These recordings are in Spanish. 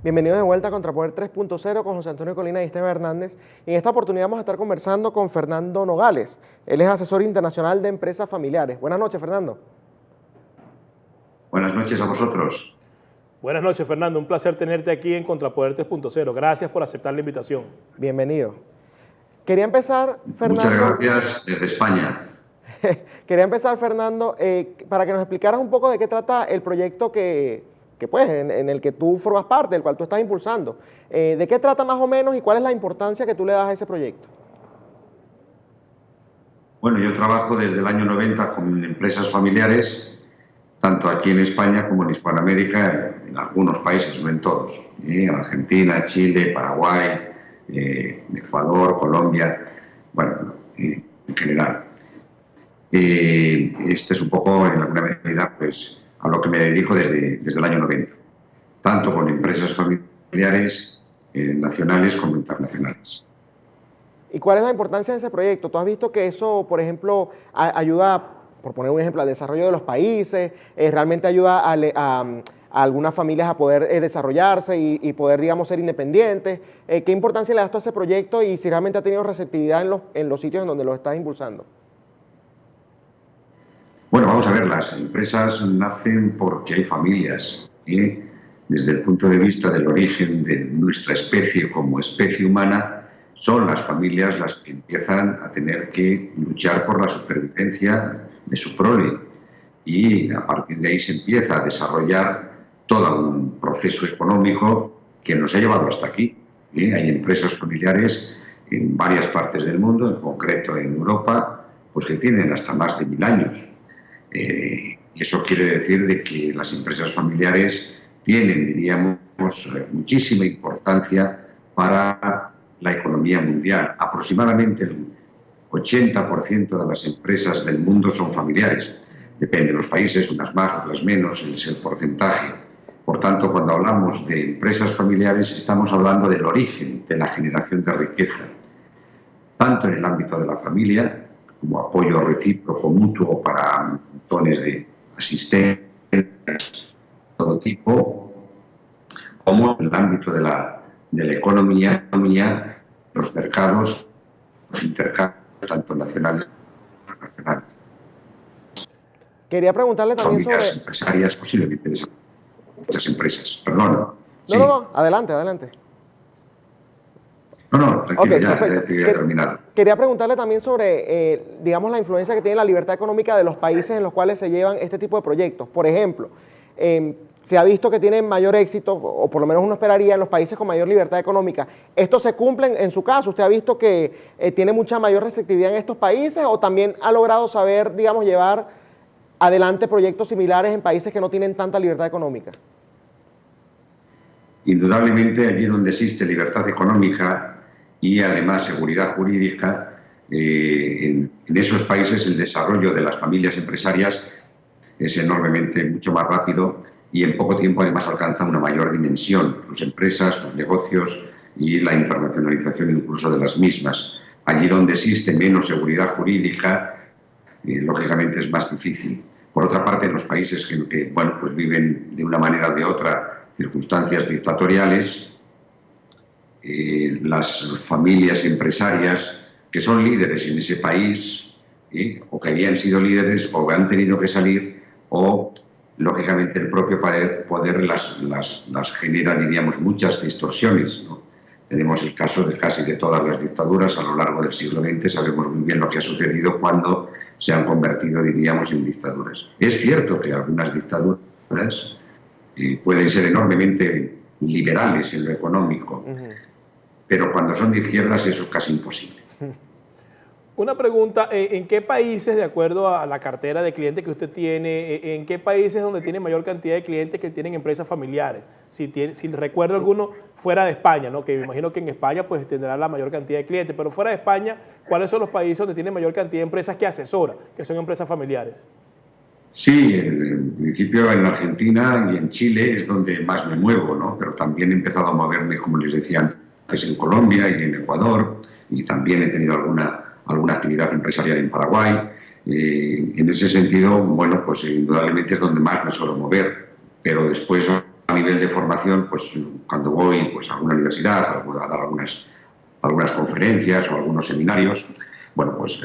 Bienvenidos de vuelta a Contrapoder 3.0 con José Antonio Colina y Esteban Hernández. Y en esta oportunidad vamos a estar conversando con Fernando Nogales. Él es asesor internacional de empresas familiares. Buenas noches, Fernando. Buenas noches a vosotros. Buenas noches, Fernando. Un placer tenerte aquí en Contrapoder 3.0. Gracias por aceptar la invitación. Bienvenido. Quería empezar, Fernando... Muchas gracias desde España. Quería empezar, Fernando, para que nos explicaras un poco de qué trata el proyecto en el que tú formas parte, del cual tú estás impulsando. ¿De qué trata más o menos y cuál es la importancia que tú le das a ese proyecto? Bueno, yo trabajo desde el año 90 con empresas familiares, tanto aquí en España como en Hispanoamérica, en algunos países, no en todos. Argentina, Chile, Paraguay, Ecuador, Colombia, bueno, en general. Este es un poco, en alguna medida, pues, a lo que me dedico desde el año 90, tanto con empresas familiares nacionales como internacionales. ¿Y cuál es la importancia de ese proyecto? ¿Tú has visto que eso, por ejemplo, ayuda, por poner un ejemplo, al desarrollo de los países, realmente ayuda a algunas familias a poder desarrollarse y poder, digamos, ser independientes? ¿Qué importancia le das tú a ese proyecto y si realmente ha tenido receptividad en los sitios en donde lo estás impulsando? Bueno, vamos a ver, las empresas nacen porque hay familias. Desde el punto de vista del origen de nuestra especie como especie humana, son las familias las que empiezan a tener que luchar por la supervivencia de su prole. Y a partir de ahí se empieza a desarrollar todo un proceso económico que nos ha llevado hasta aquí. Hay empresas familiares en varias partes del mundo, en concreto en Europa, pues que tienen hasta más de 1000 años. Y eso quiere decir de que las empresas familiares tienen, diríamos, muchísima importancia para la economía mundial. Aproximadamente el 80% de las empresas del mundo son familiares. Depende de los países, unas más, otras menos, es el porcentaje. Por tanto, cuando hablamos de empresas familiares, estamos hablando del origen de la generación de riqueza, tanto en el ámbito de la familia, como apoyo recíproco mutuo para montones de asistencias de todo tipo, como en el ámbito de la economía, los mercados, los intercambios, tanto nacionales como internacionales. Quería preguntarle también familias sobre... empresarias, posiblemente de esas empresas. Perdón. No, adelante. No, tranquilo, ya he terminado. Quería preguntarle también sobre, digamos, la influencia que tiene la libertad económica de los países en los cuales se llevan este tipo de proyectos. Por ejemplo, se ha visto que tienen mayor éxito, o por lo menos uno esperaría, en los países con mayor libertad económica. ¿Esto se cumple en su caso? ¿Usted ha visto que tiene mucha mayor receptividad en estos países o también ha logrado saber, digamos, llevar adelante proyectos similares en países que no tienen tanta libertad económica? Indudablemente, allí donde existe libertad económica y además seguridad jurídica, en esos países el desarrollo de las familias empresarias es enormemente mucho más rápido y en poco tiempo además alcanza una mayor dimensión, sus empresas, sus negocios y la internacionalización incluso de las mismas. Allí donde existe menos seguridad jurídica, lógicamente es más difícil. Por otra parte, en los países que bueno, pues viven de una manera o de otra circunstancias dictatoriales, las familias empresarias que son líderes en ese país, o que habían sido líderes o que han tenido que salir, o lógicamente el propio poder las genera, diríamos, muchas distorsiones, ¿no? Tenemos el caso de casi de todas las dictaduras a lo largo del siglo XX, sabemos muy bien lo que ha sucedido cuando se han convertido, diríamos, en dictaduras. Es cierto que algunas dictaduras pueden ser enormemente liberales en lo económico, pero cuando son de izquierdas eso es casi imposible. Una pregunta, ¿en qué países, de acuerdo a la cartera de clientes que usted tiene, en qué países donde tiene mayor cantidad de clientes que tienen empresas familiares? Si recuerdo alguno fuera de España, ¿no? Que me imagino que en España pues tendrá la mayor cantidad de clientes, pero fuera de España, ¿cuáles son los países donde tiene mayor cantidad de empresas que asesora, que son empresas familiares? Sí, en principio en Argentina y en Chile es donde más me muevo, ¿no? Pero también he empezado a moverme, como les decía antes, en Colombia y en Ecuador, y también he tenido alguna actividad empresarial en Paraguay. En ese sentido, bueno, pues indudablemente es donde más me suelo mover, pero después a nivel de formación, pues cuando voy pues, a alguna universidad, a dar algunas conferencias o algunos seminarios, bueno, pues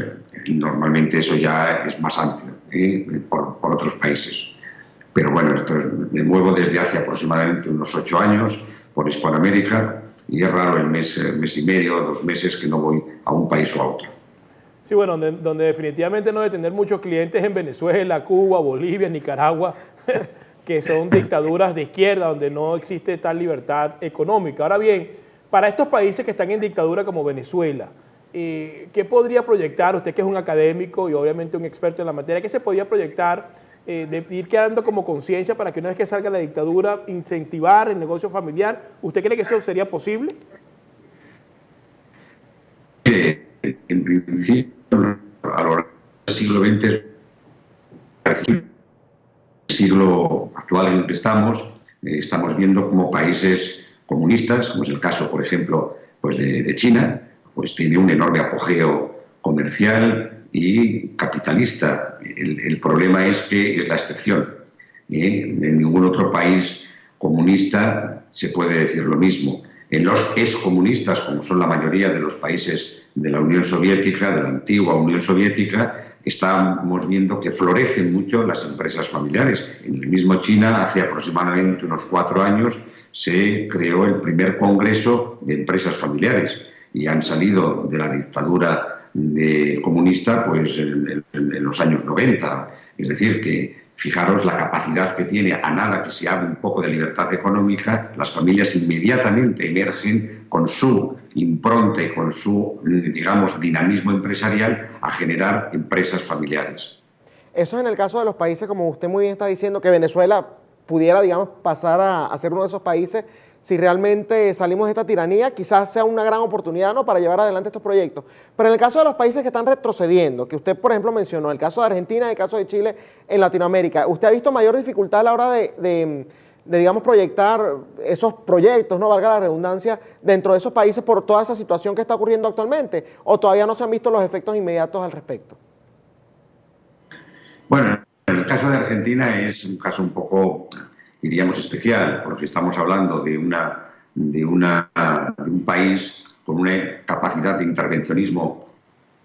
normalmente eso ya es más amplio por otros países. Pero bueno, me muevo desde hace aproximadamente unos 8 años por Hispanoamérica y es raro el mes y medio, 2 meses que no voy a un país o a otro. Sí, bueno, donde definitivamente no debe tener muchos clientes en Venezuela, Cuba, Bolivia, Nicaragua, que son dictaduras de izquierda, donde no existe tal libertad económica. Ahora bien, para estos países que están en dictadura como Venezuela, ¿qué podría proyectar, usted que es un académico y obviamente un experto en la materia, qué se podría proyectar de ir quedando como conciencia para que una vez que salga la dictadura, incentivar el negocio familiar? ¿Usted cree que eso sería posible? En principio, a lo largo del siglo XX, el siglo actual en el que estamos viendo como países comunistas, como es el caso, por ejemplo, pues de China, pues tiene un enorme apogeo comercial y capitalista. El problema es que es la excepción. En ningún otro país comunista se puede decir lo mismo. En los excomunistas, como son la mayoría de los países de la Unión Soviética, de la antigua Unión Soviética, estamos viendo que florecen mucho las empresas familiares. En el mismo China, hace aproximadamente unos 4 años, se creó el primer congreso de empresas familiares y han salido de la dictadura comunista pues, en los años 90. Es decir, que fijaros la capacidad que tiene, a nada que se hable un poco de libertad económica, las familias inmediatamente emergen con su impronta y con su, digamos, dinamismo empresarial a generar empresas familiares. Eso es en el caso de los países, como usted muy bien está diciendo, que Venezuela pudiera, digamos, pasar a ser uno de esos países. Si realmente salimos de esta tiranía, quizás sea una gran oportunidad, ¿no?, para llevar adelante estos proyectos. Pero en el caso de los países que están retrocediendo, que usted, por ejemplo, mencionó, el caso de Argentina, el caso de Chile en Latinoamérica, ¿usted ha visto mayor dificultad a la hora de digamos, proyectar esos proyectos, no valga la redundancia, dentro de esos países por toda esa situación que está ocurriendo actualmente? ¿O todavía no se han visto los efectos inmediatos al respecto? Bueno, en el caso de Argentina es un caso un poco, diríamos, especial, porque estamos hablando de un país con una capacidad de intervencionismo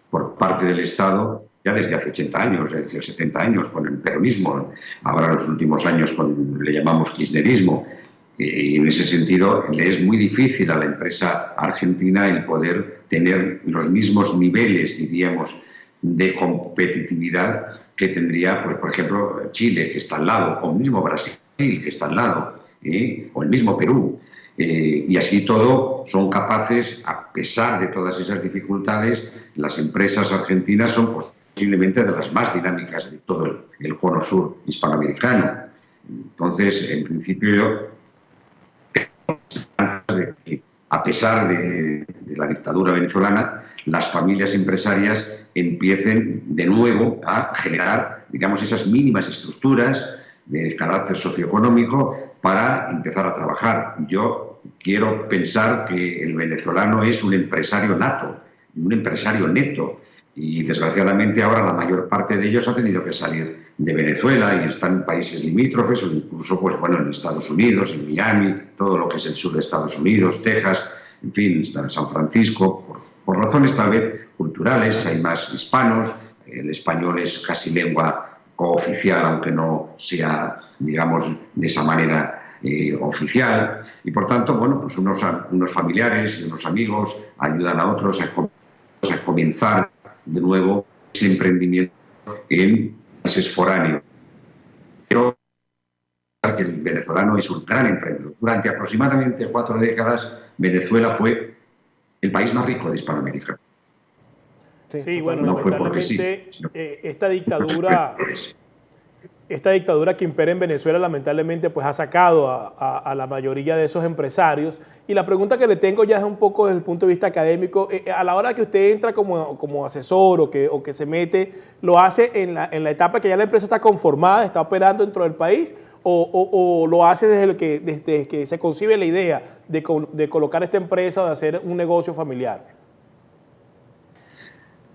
por parte del Estado ya desde hace 80 años, desde 70 años, con el peronismo, ahora en los últimos años le llamamos kirchnerismo. Y en ese sentido le es muy difícil a la empresa argentina el poder tener los mismos niveles, diríamos, de competitividad que tendría, pues, por ejemplo, Chile, que está al lado, o mismo Brasil, que está al lado, o el mismo Perú. Y así todo son capaces, a pesar de todas esas dificultades, las empresas argentinas son posiblemente de las más dinámicas de todo el cono sur hispanoamericano. Entonces, en principio, a pesar de la dictadura venezolana, las familias empresarias empiecen de nuevo a generar, digamos, esas mínimas estructuras de carácter socioeconómico para empezar a trabajar. Yo quiero pensar que el venezolano es un empresario nato, un empresario neto, y desgraciadamente ahora la mayor parte de ellos ha tenido que salir de Venezuela y están en países limítrofes o incluso, pues bueno, en Estados Unidos, en Miami, todo lo que es el sur de Estados Unidos, Texas, en fin, en San Francisco, por razones tal vez culturales, hay más hispanos, el español es casi lengua cooficial, aunque no sea, digamos, de esa manera oficial, y por tanto, bueno, pues unos familiares y unos amigos ayudan a otros a comenzar de nuevo ese emprendimiento en países foráneos. Pero que el venezolano es un gran emprendedor. Durante aproximadamente 4 décadas, Venezuela fue el país más rico de Hispanoamérica. Sí, bueno, no lamentablemente sí, esta dictadura que impera en Venezuela lamentablemente pues ha sacado a la mayoría de esos empresarios. Y la pregunta que le tengo ya es un poco desde el punto de vista académico. A la hora que usted entra como asesor o que se mete, ¿lo hace en la etapa que ya la empresa está conformada, está operando dentro del país? ¿O lo hace desde que se concibe la idea de colocar esta empresa o de hacer un negocio familiar?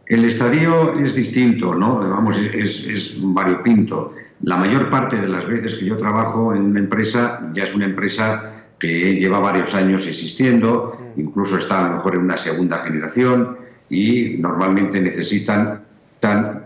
El estadio es distinto, ¿no? Vamos, es variopinto. La mayor parte de las veces que yo trabajo en una empresa, ya es una empresa que lleva varios años existiendo, incluso está a lo mejor en una segunda generación y normalmente necesitan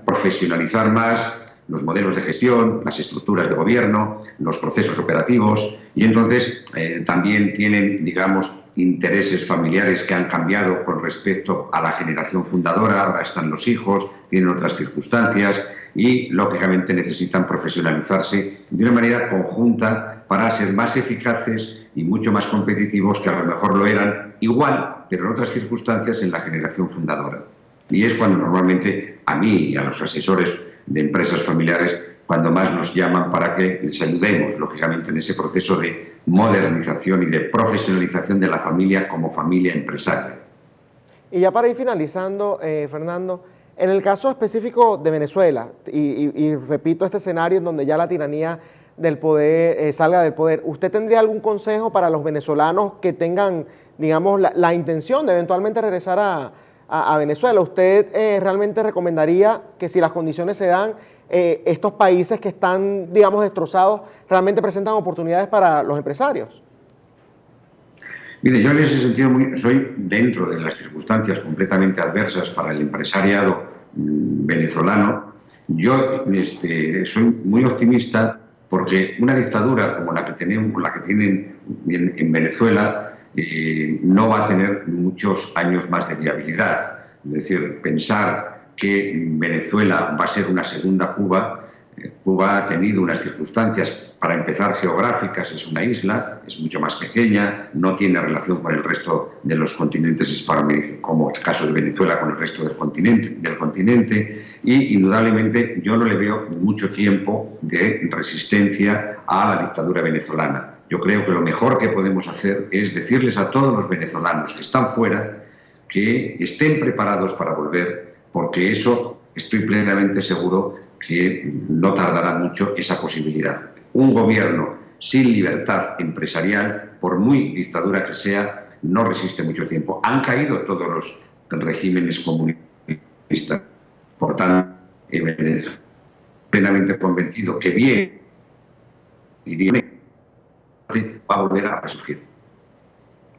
profesionalizar más los modelos de gestión, las estructuras de gobierno, los procesos operativos y entonces también tienen, digamos, intereses familiares que han cambiado con respecto a la generación fundadora, ahora están los hijos, tienen otras circunstancias y, lógicamente, necesitan profesionalizarse de una manera conjunta para ser más eficaces y mucho más competitivos que a lo mejor lo eran igual, pero en otras circunstancias en la generación fundadora. Y es cuando normalmente a mí y a los asesores de empresas familiares, cuando más nos llaman para que les ayudemos, lógicamente, en ese proceso de modernización y de profesionalización de la familia como familia empresaria. Y ya para ir finalizando, Fernando, en el caso específico de Venezuela, y repito este escenario en donde ya la tiranía del poder salga del poder, ¿usted tendría algún consejo para los venezolanos que tengan, digamos, la intención de eventualmente regresar a Venezuela? ¿Usted realmente recomendaría que si las condiciones se dan, estos países que están, digamos, destrozados, realmente presentan oportunidades para los empresarios? Mire, yo en ese sentido soy, dentro de las circunstancias completamente adversas para el empresariado venezolano, yo soy muy optimista porque una dictadura como la que tienen en Venezuela no va a tener muchos años más de viabilidad. Es decir, pensar que Venezuela va a ser una segunda Cuba. Cuba ha tenido unas circunstancias, para empezar, geográficas, es una isla, es mucho más pequeña, no tiene relación con el resto de los continentes hispanoamericanos, como el caso de Venezuela con el resto del continente, y indudablemente yo no le veo mucho tiempo de resistencia a la dictadura venezolana. Yo creo que lo mejor que podemos hacer es decirles a todos los venezolanos que están fuera que estén preparados para volver, porque eso estoy plenamente seguro que no tardará mucho esa posibilidad. Un gobierno sin libertad empresarial, por muy dictadura que sea, no resiste mucho tiempo. Han caído todos los regímenes comunistas. Por tanto, plenamente convencido que bien y bien va a volver a resurgir.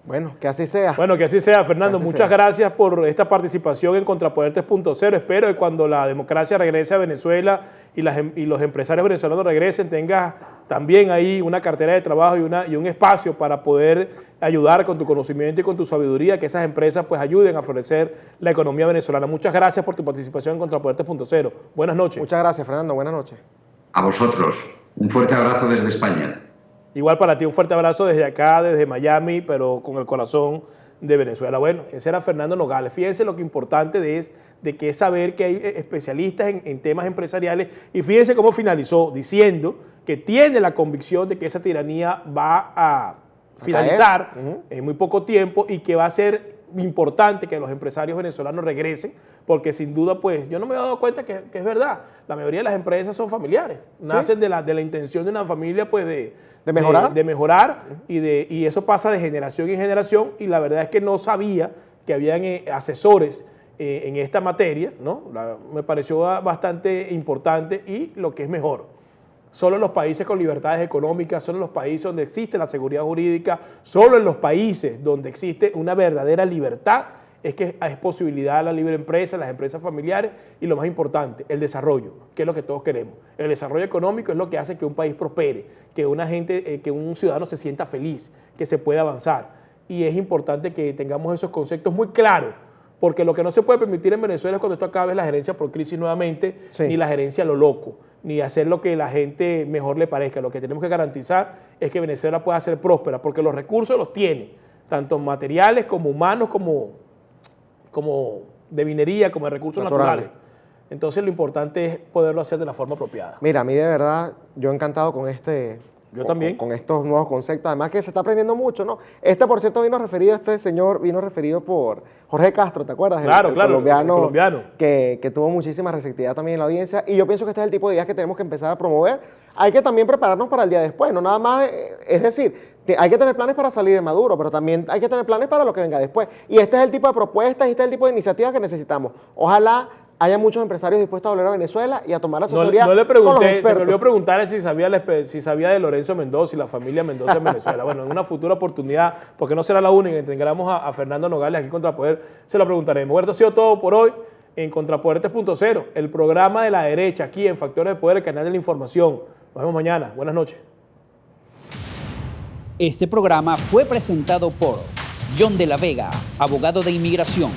Bueno, que así sea. Bueno, que así sea, Fernando. Muchas gracias por esta participación en Contrapoder 3.0. Espero que cuando la democracia regrese a Venezuela y los empresarios venezolanos regresen, tengas también ahí una cartera de trabajo y un espacio para poder ayudar con tu conocimiento y con tu sabiduría, que esas empresas pues ayuden a florecer la economía venezolana. Muchas gracias por tu participación en Contrapoder 3.0. Buenas noches. Muchas gracias, Fernando. Buenas noches. A vosotros. Un fuerte abrazo desde España. Igual para ti, un fuerte abrazo desde acá, desde Miami, pero con el corazón de Venezuela. Bueno, ese era Fernando Nogales. Fíjense lo que importante es de que es saber que hay especialistas en temas empresariales y fíjense cómo finalizó diciendo que tiene la convicción de que esa tiranía va a finalizar en muy poco tiempo y que va a ser importante que los empresarios venezolanos regresen, porque sin duda, pues, yo no me he dado cuenta que es verdad. La mayoría de las empresas son familiares, nacen de la intención de una familia, pues, de mejorar y eso pasa de generación en generación, y la verdad es que no sabía que habían asesores en esta materia, ¿no? Me pareció bastante importante y lo que es mejor. Solo en los países con libertades económicas, solo en los países donde existe la seguridad jurídica, solo en los países donde existe una verdadera libertad es que hay posibilidad de la libre empresa, las empresas familiares y lo más importante, el desarrollo, que es lo que todos queremos. El desarrollo económico es lo que hace que un país prospere, que que un ciudadano se sienta feliz, que se pueda avanzar. Y es importante que tengamos esos conceptos muy claros, porque lo que no se puede permitir en Venezuela es cuando esto acabe la gerencia por crisis nuevamente, ni la gerencia a lo loco, ni hacer lo que la gente mejor le parezca. Lo que tenemos que garantizar es que Venezuela pueda ser próspera, porque los recursos los tiene, tanto materiales como humanos, como de minería, como de recursos naturales. Entonces lo importante es poderlo hacer de la forma apropiada. Mira, a mí de verdad, yo encantado con Yo también. Con estos nuevos conceptos, además que se está aprendiendo mucho, ¿no? Por cierto, este señor vino referido por Jorge Castro, ¿te acuerdas? Claro, el colombiano. Que tuvo muchísima receptividad también en la audiencia, y yo pienso que este es el tipo de ideas que tenemos que empezar a promover. Hay que también prepararnos para el día después, no nada más, es decir, hay que tener planes para salir de Maduro, pero también hay que tener planes para lo que venga después. Y este es el tipo de propuestas y este es el tipo de iniciativas que necesitamos. Ojalá haya muchos empresarios dispuestos a volver a Venezuela y a tomar asesoría No le con los pregunté, se me expertos. olvidó preguntarle si sabía de Lorenzo Mendoza y la familia Mendoza en Venezuela. Bueno, en una futura oportunidad, porque no será la única que tengamos a Fernando Nogales aquí en Contrapoder, se lo preguntaremos. Bueno, esto ha sido todo por hoy en Contrapoder 3.0, el programa de la derecha aquí en Factores de Poder, el canal de la información. Nos vemos mañana. Buenas noches. Este programa fue presentado por John de la Vega, abogado de inmigración.